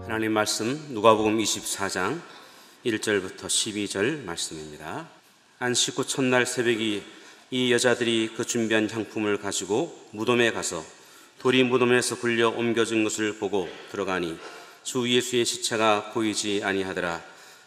하나님 말씀 누가복음 24장 1절부터 12절 말씀입니다. 안식 후 첫날 새벽이 이 여자들이 그 준비한 향품을 가지고 무덤에 가서 돌이 무덤에서 굴려 옮겨진 것을 보고 들어가니 주 예수의 시체가 보이지 아니하더라.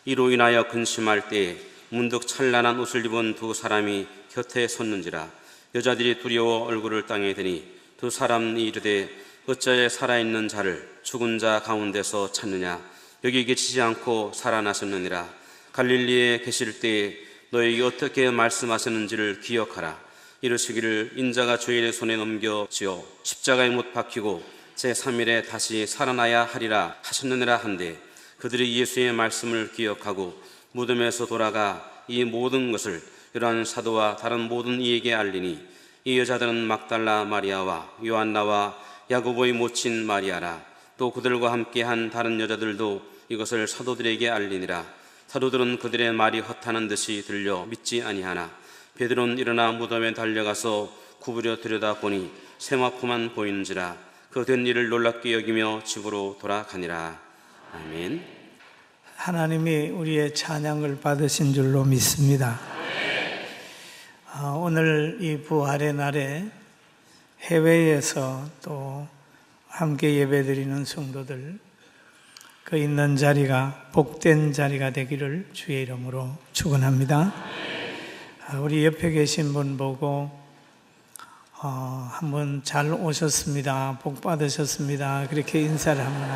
이로 인하여 근심할 때에 문득 찬란한 옷을 입은 두 사람이 곁에 섰는지라. 여자들이 두려워 얼굴을 땅에 대니 두 사람이 이르되 어찌하여 살아있는 자를 죽은 자 가운데서 찾느냐. 여기 계시지 않고 살아나셨느니라. 갈릴리에 계실 때에 너에게 어떻게 말씀하셨는지를 기억하라. 이르시기를 인자가 죄인의 손에 넘겨지어 십자가에 못 박히고 제3일에 다시 살아나야 하리라 하셨느니라 한데, 그들이 예수의 말씀을 기억하고 무덤에서 돌아가 이 모든 것을 요한 사도와 다른 모든 이에게 알리니, 이 여자들은 막달라 마리아와 요한나와 야고보의 모친 마리아라. 또 그들과 함께한 다른 여자들도 이것을 사도들에게 알리니라. 사도들은 그들의 말이 헛하는 듯이 들려 믿지 아니하나 베드로는 일어나 무덤에 달려가서 구부려 들여다보니 세마포만 보이는지라. 그 된 일을 놀랍게 여기며 집으로 돌아가니라. 아멘. 하나님이 우리의 찬양을 받으신 줄로 믿습니다. 오늘 이 부활의 날에 해외에서 또 함께 예배드리는 성도들, 그 있는 자리가 복된 자리가 되기를 주의 이름으로 축원합니다. 우리 옆에 계신 분 보고 한번 잘 오셨습니다, 복 받으셨습니다, 그렇게 인사를 한번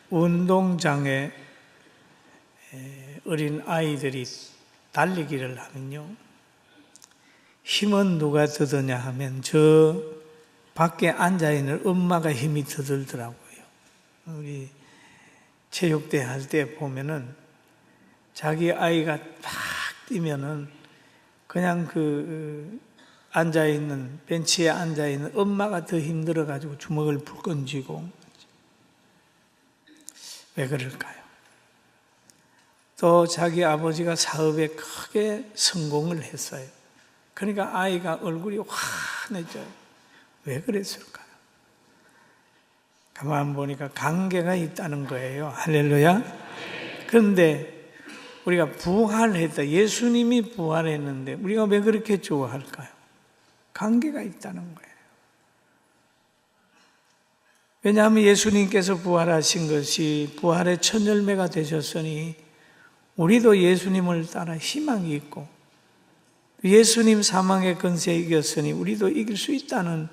운동장에 어린 아이들이 달리기를 하면요, 힘은 누가 더 드냐 하면 저 밖에 앉아있는 엄마가 힘이 더 들더라고요. 우리 체육대 할 때 보면은 자기 아이가 팍 뛰면은 그냥 그 앉아있는, 벤치에 앉아있는 엄마가 더 힘들어가지고 주먹을 불끈 쥐고. 왜 그럴까요? 또 자기 아버지가 사업에 크게 성공을 했어요. 그러니까 아이가 얼굴이 환해져요. 왜 그랬을까요? 가만 보니까 관계가 있다는 거예요. 할렐루야. 그런데 우리가 부활했다, 예수님이 부활했는데 우리가 왜 그렇게 좋아할까요? 관계가 있다는 거예요. 왜냐하면 예수님께서 부활하신 것이 부활의 첫 열매가 되셨으니 우리도 예수님을 따라 희망이 있고, 예수님 사망의 권세에 이겼으니 우리도 이길 수 있다는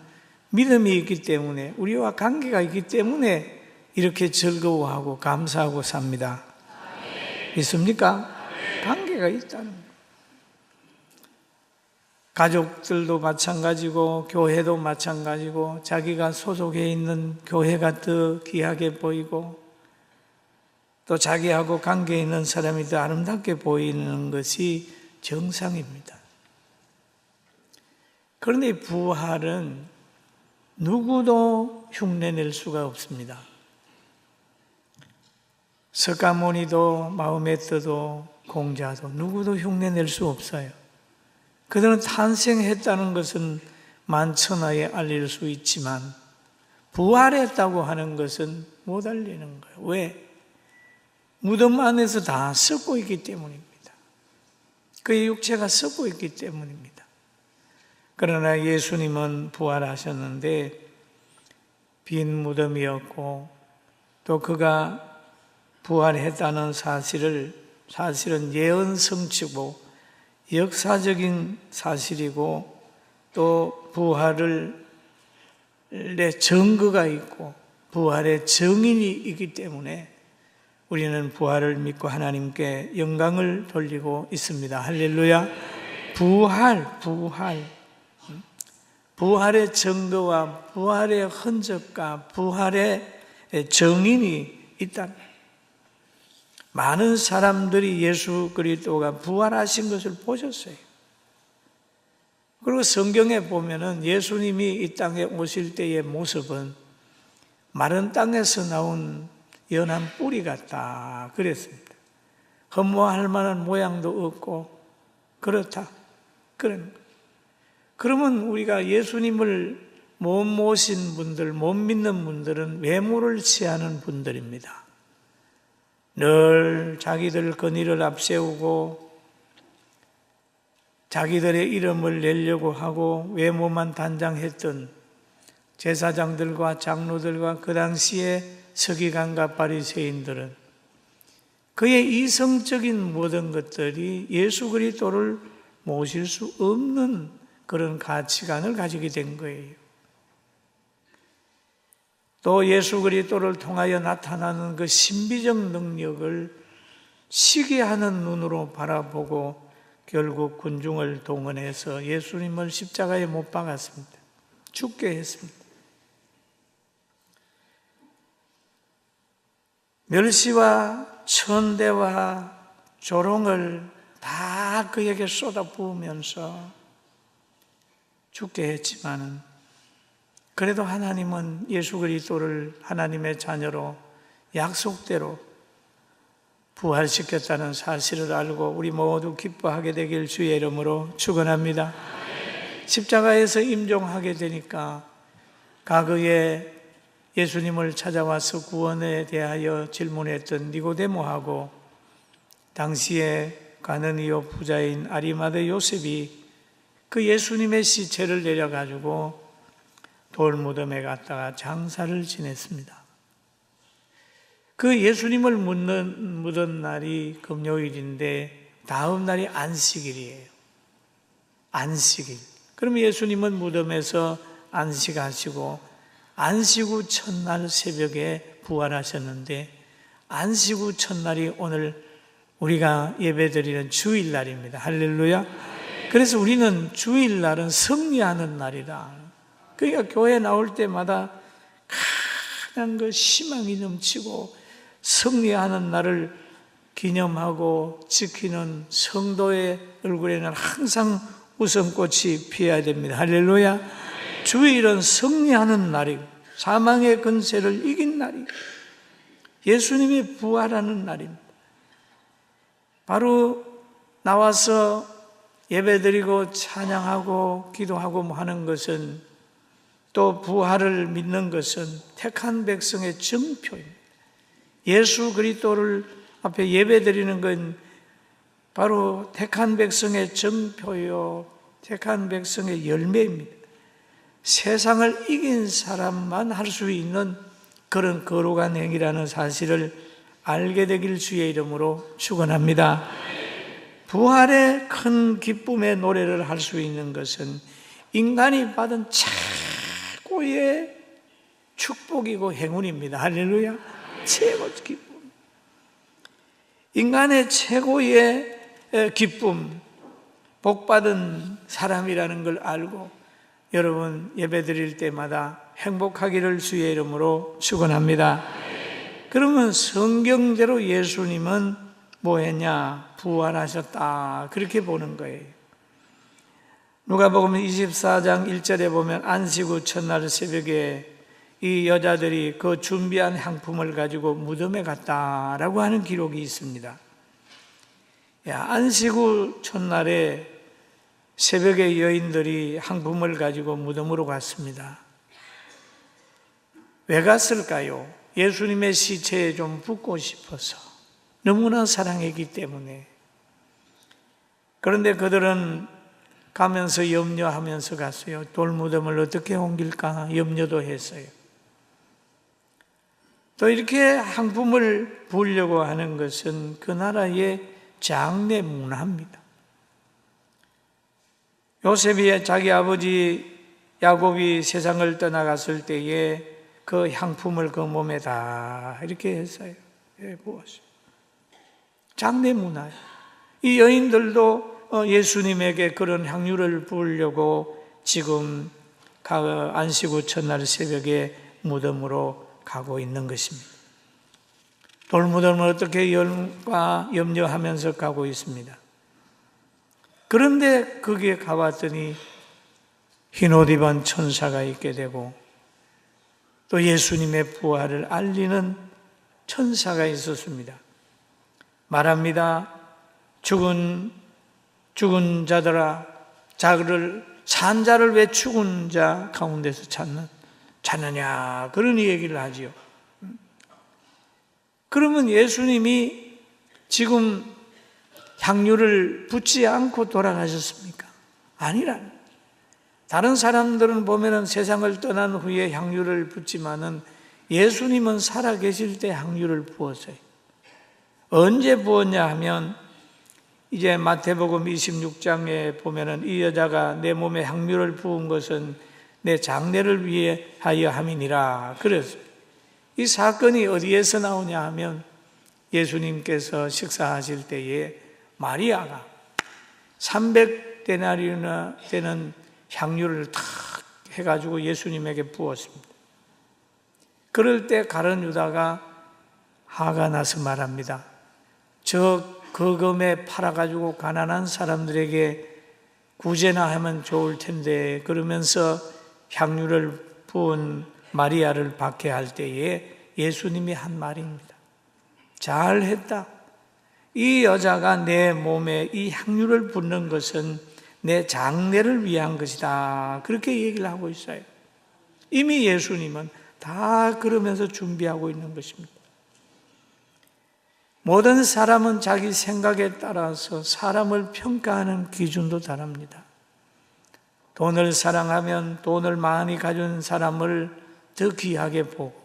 믿음이 있기 때문에, 우리와 관계가 있기 때문에 이렇게 즐거워하고 감사하고 삽니다. 믿습니까? 관계가 있다는 거예요. 가족들도 마찬가지고 교회도 마찬가지고, 자기가 소속해 있는 교회가 더 귀하게 보이고 또 자기하고 관계 있는 사람이 더 아름답게 보이는 것이 정상입니다. 그런데 부활은 누구도 흉내낼 수가 없습니다. 석가모니도 마호메트도 공자도 누구도 흉내낼 수 없어요. 그들은 탄생했다는 것은 만천하에 알릴 수 있지만 부활했다고 하는 것은 못 알리는 거예요. 왜? 무덤 안에서 다 썩고 있기 때문입니다. 그의 육체가 썩고 있기 때문입니다. 그러나 예수님은 부활하셨는데 빈 무덤이었고, 또 그가 부활했다는 사실은 예언 성취고 역사적인 사실이고, 또 부활의 증거가 있고 부활의 증인이 있기 때문에 우리는 부활을 믿고 하나님께 영광을 돌리고 있습니다. 할렐루야. 부활의 증거와 부활의 흔적과 부활의 증인이 있다. 많은 사람들이 예수 그리스도가 부활하신 것을 보셨어요. 그리고 성경에 보면은 예수님이 이 땅에 오실 때의 모습은 마른 땅에서 나온 연한 뿌리 같다 그랬습니다. 흠모할 만한 모양도 없고 그렇다. 그러면 우리가 예수님을 못 모신 분들, 못 믿는 분들은 외모를 취하는 분들입니다. 늘 자기들 권위를 앞세우고 자기들의 이름을 내려고 하고 외모만 단장했던 제사장들과 장로들과 그 당시에 서기관과 바리새인들은 그의 이성적인 모든 것들이 예수 그리스도를 모실 수 없는 그런 가치관을 가지게 된 거예요. 또 예수 그리스도를 통하여 나타나는 그 신비적 능력을 시기하는 눈으로 바라보고 결국 군중을 동원해서 예수님을 십자가에 못 박았습니다. 죽게 했습니다. 멸시와 천대와 조롱을 다 그에게 쏟아부으면서 죽게 했지만은 그래도 하나님은 예수 그리스도를 하나님의 자녀로 약속대로 부활시켰다는 사실을 알고 우리 모두 기뻐하게 되길 주의 이름으로 축원합니다. 십자가에서 임종하게 되니까 과거에 예수님을 찾아와서 구원에 대하여 질문했던 니고데모하고 당시에 가느니오 부자인 아리마대 요셉이 그 예수님의 시체를 내려가지고 돌무덤에 갔다가 장사를 지냈습니다. 그 예수님을 묻은 날이 금요일인데 다음 날이 안식일이에요. 안식일. 그럼 예수님은 무덤에서 안식하시고 안식 후 첫날 새벽에 부활하셨는데 안식 후 첫날이 오늘 우리가 예배드리는 주일날입니다. 할렐루야. 그래서 우리는 주일날은 승리하는 날이다. 그러니까 교회 나올 때마다 가장 그 희망이 넘치고 승리하는 날을 기념하고 지키는 성도의 얼굴에는 항상 웃음꽃이 피어야 됩니다. 할렐루야. 주일은 승리하는 날이고 사망의 권세를 이긴 날이고 예수님이 부활하는 날입니다. 바로 나와서 예배드리고 찬양하고 기도하고 하는 것은 또 부활을 믿는 것은 택한 백성의 증표입니다. 예수 그리스도를 앞에 예배드리는 건 바로 택한 백성의 증표요, 택한 백성의 열매입니다. 세상을 이긴 사람만 할 수 있는 그런 거룩한 행위라는 사실을 알게 되길 주의 이름으로 축원합니다. 부활의 큰 기쁨의 노래를 할 수 있는 것은 인간이 받은 최고의 축복이고 행운입니다. 할렐루야. 최고 기쁨. 인간의 최고의 기쁨, 복받은 사람이라는 걸 알고 여러분 예배 드릴 때마다 행복하기를 주의 이름으로 축원합니다. 그러면 성경대로 예수님은 뭐 했냐? 부활하셨다. 그렇게 보는 거예요. 누가복음 24장 1절에 보면 안식 후 첫날 새벽에 이 여자들이 그 준비한 향품을 가지고 무덤에 갔다라고 하는 기록이 있습니다. 안식 후 첫날에 새벽에 여인들이 향품을 가지고 무덤으로 갔습니다. 왜 갔을까요? 예수님의 시체에 좀 붓고 싶어서 너무나 사랑했기 때문에. 그런데 그들은 가면서 염려하면서 갔어요. 돌무덤을 어떻게 옮길까 염려도 했어요. 또 이렇게 향품을 부으려고 하는 것은 그 나라의 장례 문화입니다. 요셉이 자기 아버지 야곱이 세상을 떠나갔을 때에 그 향품을 그 몸에 다 이렇게 했어요. 부었어요. 장례 문화예요. 이 여인들도 예수님에게 그런 향유를 부으려고 지금 안식 후 첫날 새벽에 무덤으로 가고 있는 것입니다. 돌무덤을 어떻게 염려하면서 가고 있습니다. 그런데 거기에 가봤더니 흰옷 입은 천사가 있게 되고 또 예수님의 부활을 알리는 천사가 있었습니다. 말합니다. 죽은 자들아, 자를 산 자를 왜 죽은 자 가운데서 찾느냐 그런 얘기를 하지요. 그러면 예수님이 지금 향유를 붓지 않고 돌아가셨습니까? 아니라는. 다른 사람들은 보면은 세상을 떠난 후에 향유를 붓지만은 예수님은 살아계실 때 향유를 부었어요. 언제 부었냐 하면 이제 마태복음 26장에 보면은 이 여자가 내 몸에 향유를 부은 것은 내 장례를 위하여 함이니라 그랬어요. 이 사건이 어디에서 나오냐 하면 예수님께서 식사하실 때에 마리아가 300데나리온이나 되는 향유를 탁 해가지고 예수님에게 부었습니다. 그럴 때 가룟 유다가 화가 나서 말합니다. 저 거금에 팔아가지고 가난한 사람들에게 구제나 하면 좋을 텐데 그러면서 향유를 부은 마리아를 박해할 때에 예수님이 한 말입니다. 잘했다. 이 여자가 내 몸에 이 향유를 붓는 것은 내 장례를 위한 것이다. 그렇게 얘기를 하고 있어요. 이미 예수님은 다 그러면서 준비하고 있는 것입니다. 모든 사람은 자기 생각에 따라서 사람을 평가하는 기준도 다릅니다. 돈을 사랑하면 돈을 많이 가진 사람을 더 귀하게 보고,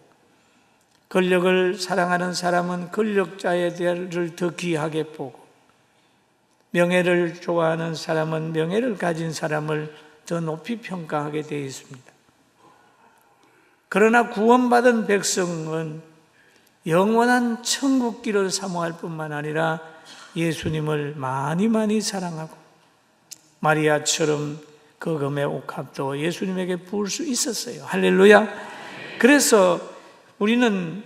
권력을 사랑하는 사람은 권력자를 더 귀하게 보고, 명예를 좋아하는 사람은 명예를 가진 사람을 더 높이 평가하게 되어 있습니다. 그러나 구원받은 백성은 영원한 천국길을 사모할 뿐만 아니라 예수님을 많이 사랑하고 마리아처럼 거금의 옥합도 예수님에게 부을 수 있었어요. 할렐루야. 그래서 우리는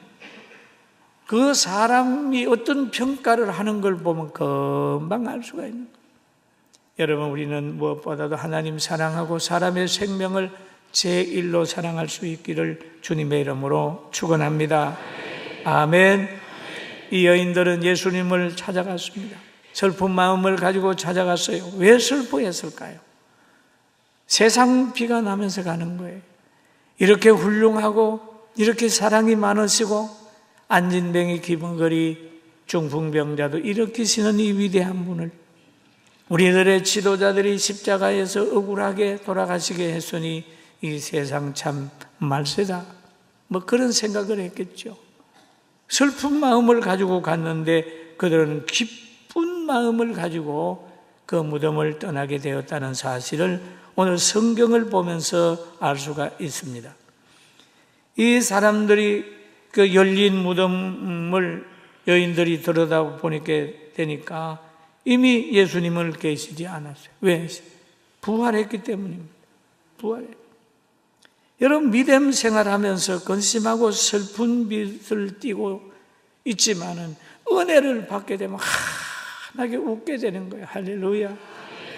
그 사람이 어떤 평가를 하는 걸 보면 금방 알 수가 있는 거예요. 여러분, 우리는 무엇보다도 하나님 사랑하고 사람의 생명을 제1로 사랑할 수 있기를 주님의 이름으로 축원합니다. 아멘. 이 여인들은 예수님을 찾아갔습니다. 슬픈 마음을 가지고 찾아갔어요. 왜 슬퍼했을까요? 세상 피가 나면서 가는 거예요. 이렇게 훌륭하고 이렇게 사랑이 많으시고 안진뱅이 기근거리 중풍병자도 일으키시는 이 위대한 분을 우리들의 지도자들이 십자가에서 억울하게 돌아가시게 했으니 이 세상 참 말세다. 그런 생각을 했겠죠. 슬픈 마음을 가지고 갔는데 그들은 기쁜 마음을 가지고 그 무덤을 떠나게 되었다는 사실을 오늘 성경을 보면서 알 수가 있습니다. 이 사람들이 그 열린 무덤을 여인들이 되니까 이미 예수님을 계시지 않았어요. 왜? 부활했기 때문입니다. 여러분, 믿음 생활하면서 근심하고 슬픈 빛을 띠고 있지만은 은혜를 받게 되면 환하게 웃게 되는 거예요. 할렐루야.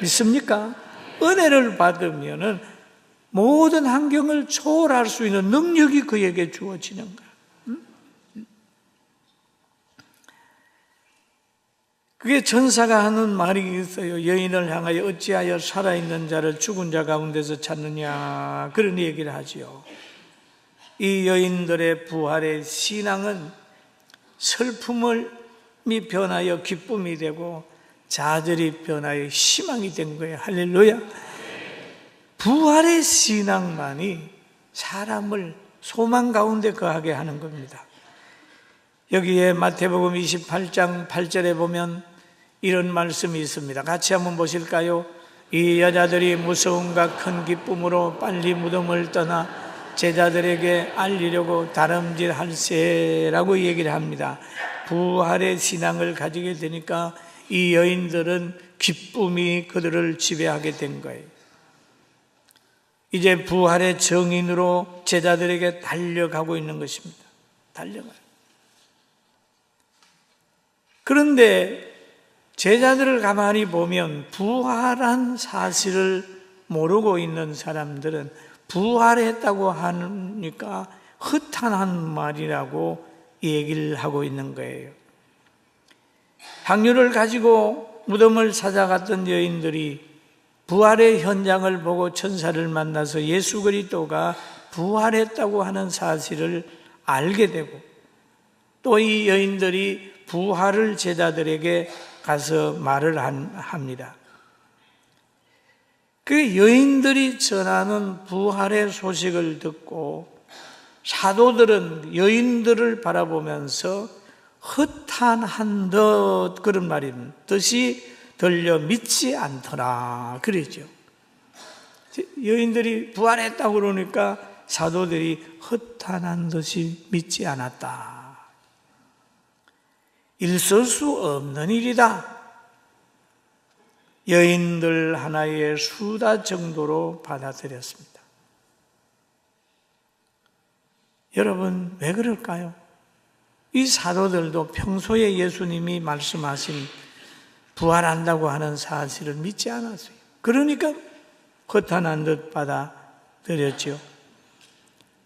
믿습니까? 은혜를 받으면은 모든 환경을 초월할 수 있는 능력이 그에게 주어지는 거예요. 그게 전사가 하는 말이 있어요. 여인을 향하여 어찌하여 살아있는 자를 죽은 자 가운데서 찾느냐, 그런 얘기를 하지요. 이 여인들의 부활의 신앙은 슬픔이 변하여 기쁨이 되고 좌절이 변하여 희망이 된 거예요. 할렐루야. 부활의 신앙만이 사람을 소망 가운데 거하게 하는 겁니다. 여기에 마태복음 28장 8절에 보면 이런 말씀이 있습니다. 같이 한번 보실까요? 이 여자들이 무서움과 큰 기쁨으로 빨리 무덤을 떠나 제자들에게 알리려고 다름질할세라고 얘기를 합니다. 부활의 신앙을 가지게 되니까 이 여인들은 기쁨이 그들을 지배하게 된 거예요. 이제 부활의 정인으로 제자들에게 달려가고 있는 것입니다. 달려가요. 그런데 제자들을 가만히 보면 부활한 사실을 모르고 있는 사람들은 부활했다고 하니까 허탄한 말이라고 얘기를 하고 있는 거예요. 향유를 가지고 무덤을 찾아갔던 여인들이 부활의 현장을 보고 천사를 만나서 예수 그리스도가 부활했다고 하는 사실을 알게 되고, 또 이 여인들이 부활을 제자들에게 가서 말을 합니다. 그 여인들이 전하는 부활의 소식을 듣고 사도들은 여인들을 바라보면서 허탄한 듯, 그런 말인 뜻이 들려 믿지 않더라 그러죠. 여인들이 부활했다고 그러니까 사도들이 허탄한 듯이 믿지 않았다. 있을 수 없는 일이다. 여인들 하나의 수다 정도로 받아들였습니다. 여러분, 왜 그럴까요? 이 사도들도 평소에 예수님이 말씀하신 부활한다고 하는 사실을 믿지 않았어요. 그러니까 허탄한 듯 받아들였죠.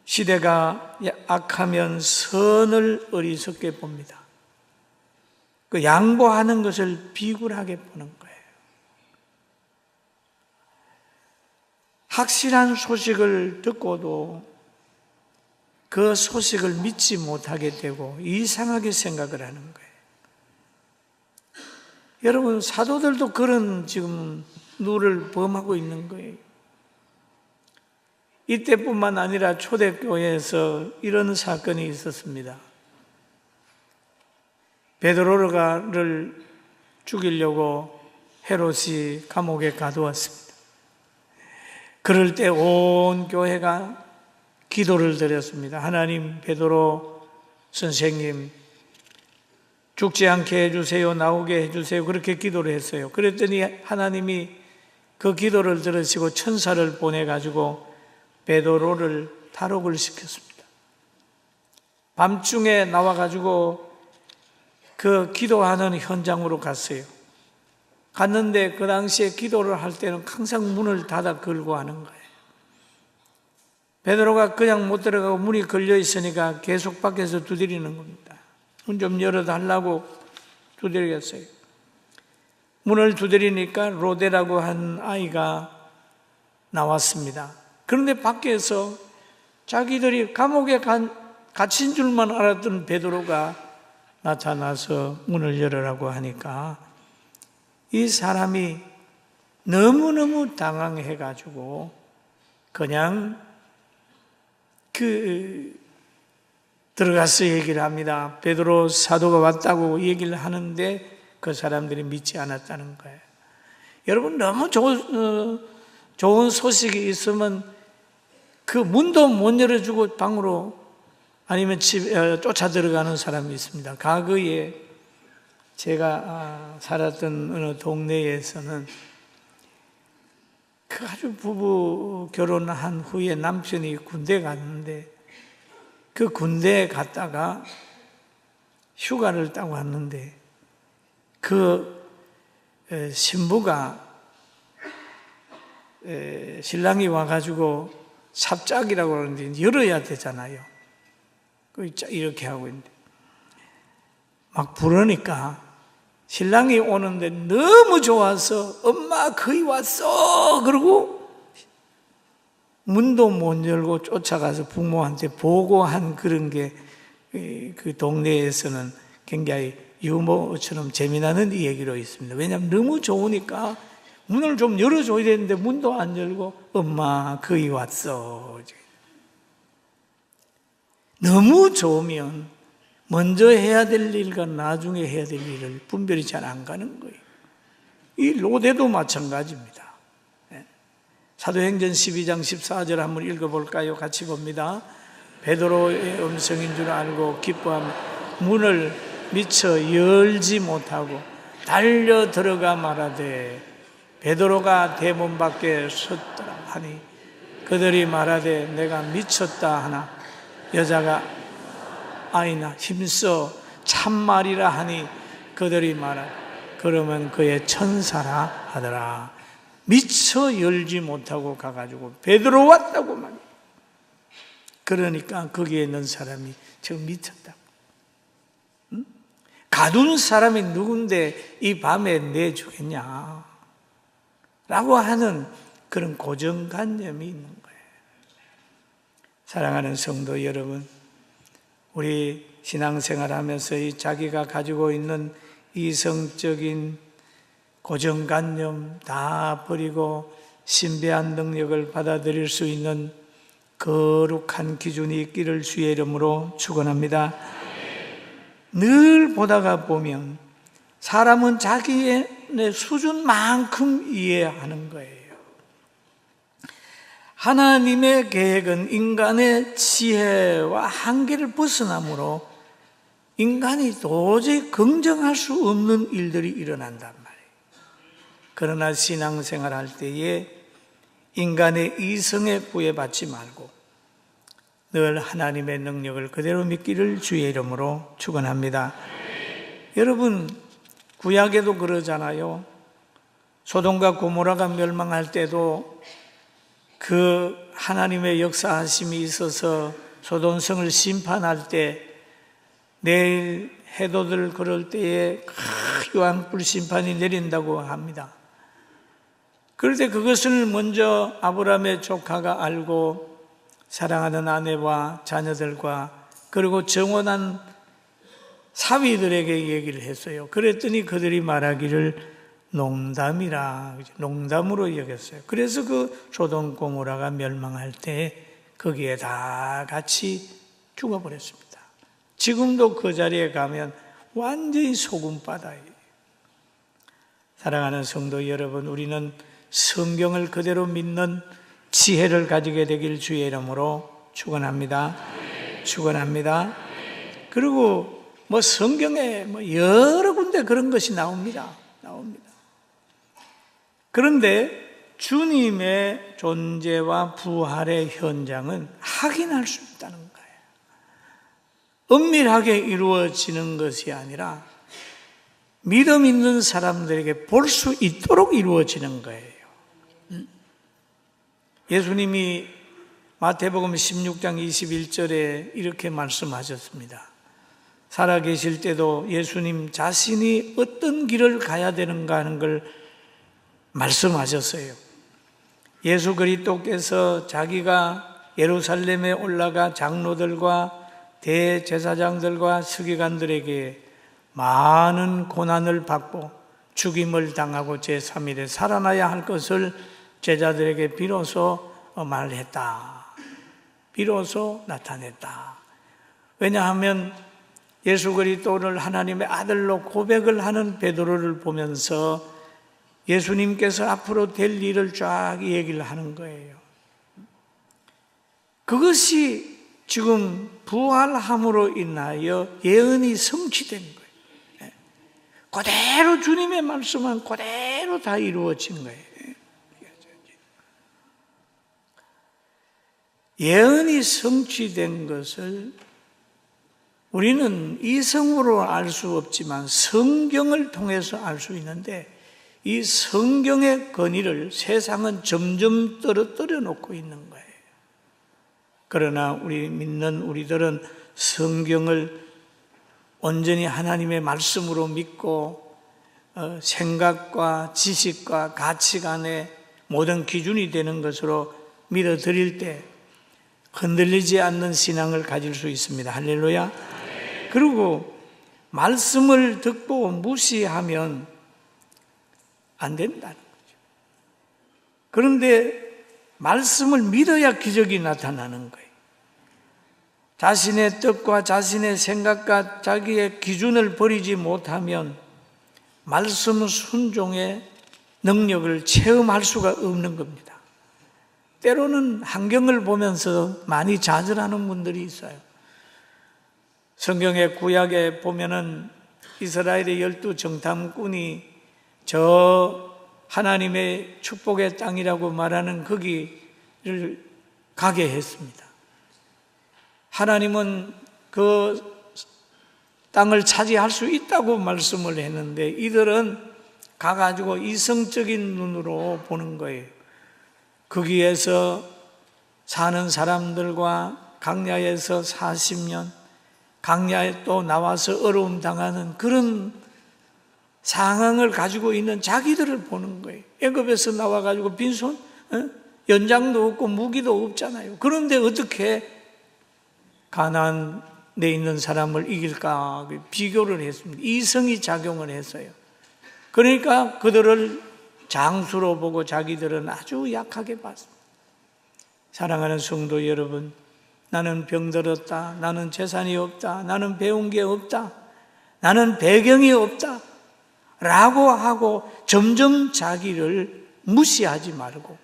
시대가 악하면 선을 어리석게 봅니다. 그 양보하는 것을 비굴하게 보는 거예요. 확실한 소식을 듣고도 그 소식을 믿지 못하게 되고 이상하게 생각을 하는 거예요. 여러분, 사도들도 그런 지금 누를 범하고 있는 거예요. 이때뿐만 아니라 초대교회에서 이런 사건이 있었습니다. 베드로를 죽이려고 헤롯이 감옥에 가두었습니다. 그럴 때 온 교회가 기도를 드렸습니다. 하나님, 베드로 선생님 죽지 않게 해주세요, 나오게 해주세요, 그렇게 기도를 했어요. 그랬더니 하나님이 그 기도를 들으시고 천사를 보내가지고 베드로를 탈옥을 시켰습니다. 밤중에 나와가지고 그 기도하는 현장으로 갔어요. 갔는데 그 당시에 기도를 할 때는 항상 문을 닫아 걸고 하는 거예요. 베드로가 그냥 못 들어가고 문이 걸려 있으니까 계속 밖에서 두드리는 겁니다. 문 좀 열어달라고 두드리겠어요. 문을 두드리니까 로데라고 한 아이가 나왔습니다. 그런데 밖에서 자기들이 감옥에 갇힌 줄만 알았던 베드로가 나타나서 문을 열으라고 하니까 이 사람이 너무너무 당황해가지고 그냥 들어가서 얘기를 합니다. 베드로 사도가 왔다고 얘기를 하는데 그 사람들이 믿지 않았다는 거예요. 여러분, 너무 좋은 소식이 있으면 그 문도 못 열어주고 방으로 아니면 집에 쫓아 들어가는 사람이 있습니다. 과거에 제가 살았던 어느 동네에서는 그 아주 부부 결혼한 후에 남편이 군대 갔는데 그 군대에 갔다가 휴가를 따고 왔는데 그 신부가 신랑이 와가지고 삽짝이라고 그러는데 열어야 되잖아요. 이렇게 하고 있는데 막 부르니까 신랑이 오는데 너무 좋아서 엄마 거의 왔어 그러고 문도 못 열고 쫓아가서 부모한테 보고한 그런 게 그 동네에서는 굉장히 유머처럼 재미나는 얘기로 있습니다. 왜냐하면 너무 좋으니까 문을 좀 열어줘야 되는데 문도 안 열고 엄마 거의 왔어. 너무 좋으면 먼저 해야 될 일과 나중에 해야 될 일을 분별이 잘 안 가는 거예요. 이 로데도 마찬가지입니다. 사도행전 12장 14절 한번 읽어볼까요? 같이 봅니다. 베드로의 음성인 줄 알고 기뻐하며 문을 미처 열지 못하고 달려 들어가 말하되 베드로가 대문 밖에 섰더라 하니 그들이 말하되 내가 미쳤다 하나 여자가 아이나 힘써 참말이라 하니 그들이 말하되 그러면 그의 천사라 하더라. 미처 열지 못하고 가가지고 베드로 왔다고 말이에요. 그러니까 거기에 있는 사람이 지금 미쳤다. 응? 가둔 사람이 누군데 이 밤에 내주겠냐? 라고 하는 그런 고정관념이 있는 거예요. 사랑하는 성도 여러분, 우리 신앙생활 하면서 자기가 가지고 있는 이성적인 고정관념 다 버리고 신비한 능력을 받아들일 수 있는 거룩한 기준이 있기를 주의 이름으로 축원합니다. 늘 보다가 보면 사람은 자기의 수준만큼 이해하는 거예요. 하나님의 계획은 인간의 지혜와 한계를 벗어나므로 인간이 도저히 긍정할 수 없는 일들이 일어난단 말이에요. 그러나 신앙생활 할 때에 인간의 이성에 구애받지 말고 늘 하나님의 능력을 그대로 믿기를 주의 이름으로 축원합니다. 여러분, 구약에도 그러잖아요. 소돔과 고모라가 멸망할 때도 그 하나님의 역사하심이 있어서 소돔성을 심판할 때 내일 해돋을 그럴 때에 크유한 불심판이 내린다고 합니다. 그럴 때 그것을 먼저 아브라함의 조카가 알고 사랑하는 아내와 자녀들과 그리고 정원한 사위들에게 얘기를 했어요. 그랬더니 그들이 말하기를 농담으로 여겼어요. 그래서 그 소돔 고모라가 멸망할 때 거기에 다 같이 죽어버렸습니다. 지금도 그 자리에 가면 완전히 소금바다예요. 사랑하는 성도 여러분, 우리는 성경을 그대로 믿는 지혜를 가지게 되길 주의 이름으로 축원합니다. 축원합니다. 그리고 성경에 여러 군데 그런 것이 나옵니다. 그런데 주님의 존재와 부활의 현장은 확인할 수 있다는 거예요. 은밀하게 이루어지는 것이 아니라 믿음 있는 사람들에게 볼 수 있도록 이루어지는 거예요. 예수님이 마태복음 16장 21절에 이렇게 말씀하셨습니다. 살아계실 때도 예수님 자신이 어떤 길을 가야 되는가 하는 걸 말씀하셨어요. 예수 그리스도께서 자기가 예루살렘에 올라가 장로들과 대제사장들과 서기관들에게 많은 고난을 받고 죽임을 당하고 제3일에 살아나야 할 것을 제자들에게 비로소 말했다. 비로소 나타냈다. 왜냐하면 예수 그리스도를 하나님의 아들로 고백을 하는 베드로를 보면서 예수님께서 앞으로 될 일을 쫙 얘기를 하는 거예요. 그것이 지금 부활함으로 인하여 예언이 성취된 거예요. 그대로 주님의 말씀은 그대로 다 이루어진 거예요. 예언이 성취된 것을 우리는 이성으로 알 수 없지만 성경을 통해서 알 수 있는데 이 성경의 권위를 세상은 점점 떨어뜨려 놓고 있는 거예요. 그러나 우리 믿는 우리들은 성경을 온전히 하나님의 말씀으로 믿고 생각과 지식과 가치관의 모든 기준이 되는 것으로 믿어드릴 때 흔들리지 않는 신앙을 가질 수 있습니다. 할렐루야. 그리고 말씀을 듣고 무시하면 안 된다는 거죠. 그런데 말씀을 믿어야 기적이 나타나는 거예요. 자신의 뜻과 자신의 생각과 자기의 기준을 버리지 못하면 말씀 순종의 능력을 체험할 수가 없는 겁니다. 때로는 환경을 보면서 많이 좌절하는 분들이 있어요. 성경의 구약에 보면은 이스라엘의 12 정탐꾼이 저 하나님의 축복의 땅이라고 말하는 거기를 가게 했습니다. 하나님은 그 땅을 차지할 수 있다고 말씀을 했는데 이들은 가가지고 이성적인 눈으로 보는 거예요. 거기에서 사는 사람들과 광야에서 40년, 광야에 또 나와서 어려움 당하는 그런 상황을 가지고 있는 자기들을 보는 거예요. 애굽에서 나와가지고 빈손, 연장도 없고 무기도 없잖아요. 그런데 어떻게 가나안에 있는 사람을 이길까 비교를 했습니다. 이성이 작용을 했어요. 그러니까 그들을 장수로 보고 자기들은 아주 약하게 봤습니다. 사랑하는 성도 여러분, 나는 병들었다, 나는 재산이 없다, 나는 배운 게 없다, 나는 배경이 없다 라고 하고 점점 자기를 무시하지 말고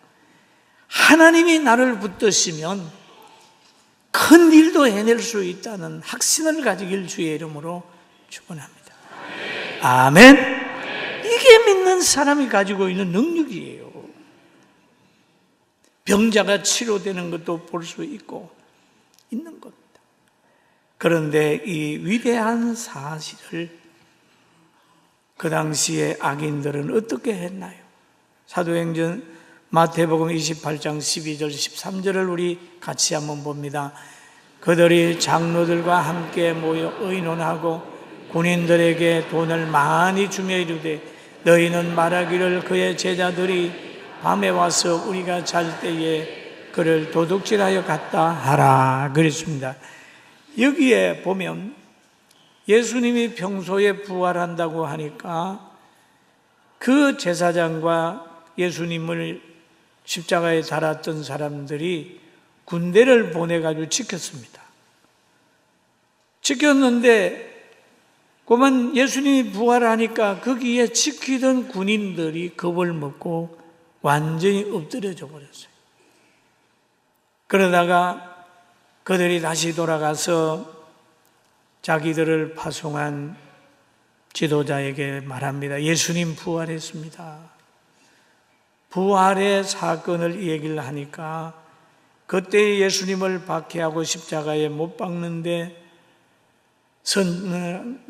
하나님이 나를 붙드시면 큰 일도 해낼 수 있다는 확신을 가지길 주의 이름으로 축원합니다. 아멘. 이게 믿는 사람이 가지고 있는 능력이에요. 병자가 치료되는 것도 볼 수 있고 있는 겁니다. 그런데 이 위대한 사실을 그 당시에 악인들은 어떻게 했나요? 사도행전 마태복음 28장 12절 13절을 우리 같이 한번 봅니다. 그들이 장로들과 함께 모여 의논하고 군인들에게 돈을 많이 주며 이르되 너희는 말하기를 그의 제자들이 밤에 와서 우리가 잘 때에 그를 도둑질하여 갔다 하라 그랬습니다. 여기에 보면 예수님이 평소에 부활한다고 하니까 그 제사장과 예수님을 십자가에 달았던 사람들이 군대를 보내가지고 지켰습니다. 지켰는데 그만 예수님이 부활하니까 거기에 지키던 군인들이 겁을 먹고 완전히 엎드려져 버렸어요. 그러다가 그들이 다시 돌아가서 자기들을 파송한 지도자에게 말합니다. 예수님 부활했습니다. 부활의 사건을 얘기를 하니까 그때 예수님을 박해하고 십자가에 못 박는데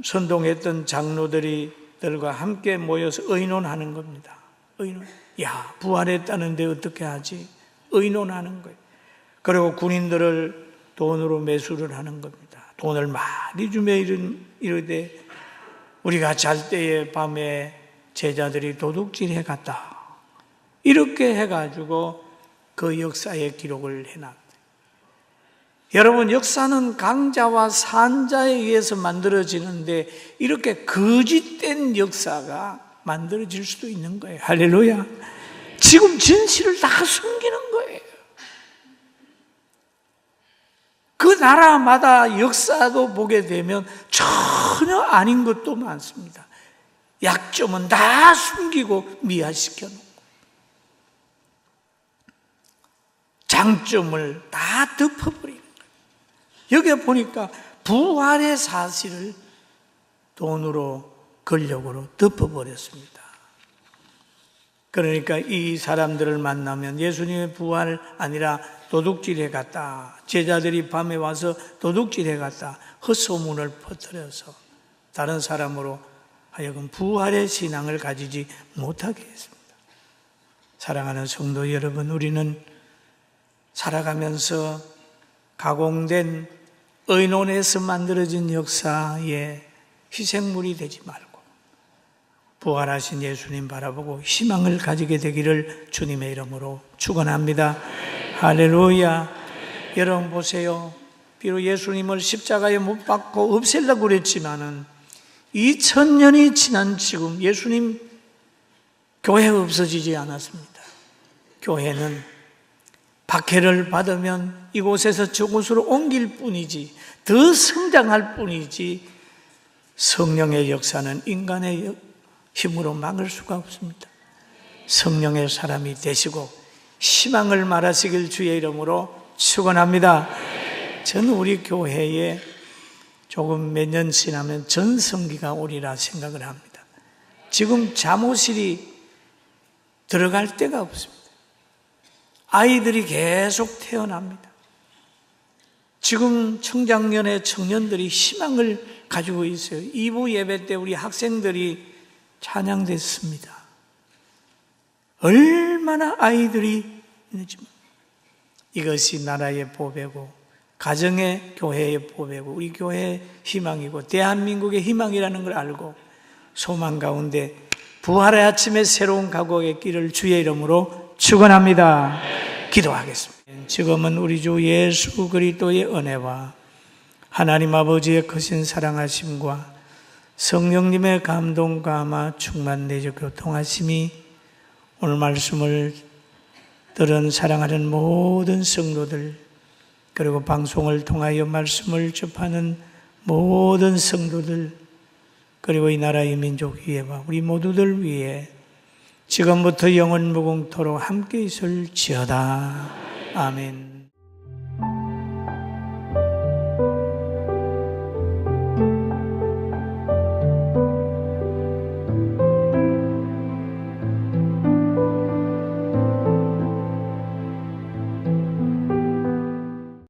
선동했던 장로들과 함께 모여서 의논하는 겁니다. 의논. 야, 부활했다는데 어떻게 하지? 의논하는 거예요. 그리고 군인들을 돈으로 매수를 하는 겁니다. 돈을 많이 주며 이르되 우리가 잘 때에 밤에 제자들이 도둑질해 갔다. 이렇게 해가지고 그 역사의 기록을 해놨어요. 여러분, 역사는 강자와 산자에 의해서 만들어지는데 이렇게 거짓된 역사가 만들어질 수도 있는 거예요. 할렐루야. 지금 진실을 다 숨기는 거예요. 그 나라마다 역사도 보게 되면 전혀 아닌 것도 많습니다. 약점은 다 숨기고 미화시켜 놓고 장점을 다 덮어버리는 거예요. 여기 보니까 부활의 사실을 돈으로 권력으로 덮어버렸습니다. 그러니까 이 사람들을 만나면 예수님의 부활 아니라 도둑질해 갔다, 제자들이 밤에 와서 도둑질해 갔다 헛소문을 퍼뜨려서 다른 사람으로 하여금 부활의 신앙을 가지지 못하게 했습니다. 사랑하는 성도 여러분, 우리는 살아가면서 가공된 의논에서 만들어진 역사에 희생물이 되지 말고 부활하신 예수님 바라보고 희망을 가지게 되기를 주님의 이름으로 축원합니다. 할렐루야. 여러분 보세요. 비록 예수님을 십자가에 못 박고 없애려고 그랬지만은 2000년이 지난 지금 예수님 교회 없어지지 않았습니다. 교회는 박해를 받으면 이곳에서 저곳으로 옮길 뿐이지 더 성장할 뿐이지 성령의 역사는 인간의 힘으로 막을 수가 없습니다. 성령의 사람이 되시고 희망을 말하시길 주의 이름으로 축원합니다. 저는 우리 교회에 조금 몇 년 지나면 전성기가 오리라 생각을 합니다. 지금 잠옷실이 들어갈 데가 없습니다. 아이들이 계속 태어납니다. 지금 청장년의 청년들이 희망을 가지고 있어요. 2부 예배 때 우리 학생들이 찬양됐습니다. 얼마나 아이들이 있는지. 이것이 나라의 보배고 가정의 교회의 보배고 우리 교회의 희망이고 대한민국의 희망이라는 걸 알고 소망 가운데 부활의 아침에 새로운 각오의 길을 주의 이름으로 축원합니다. 기도하겠습니다. 지금은 우리 주 예수 그리스도의 은혜와 하나님 아버지의 크신 사랑하심과 성령님의 감동과 아마 충만 내적 교통하심이 오늘 말씀을 들은 사랑하는 모든 성도들, 그리고 방송을 통하여 말씀을 접하는 모든 성도들, 그리고 이 나라의 민족 위에와 우리 모두들 위해 지금부터 영원 무궁토록 함께 있을지어다. 아멘.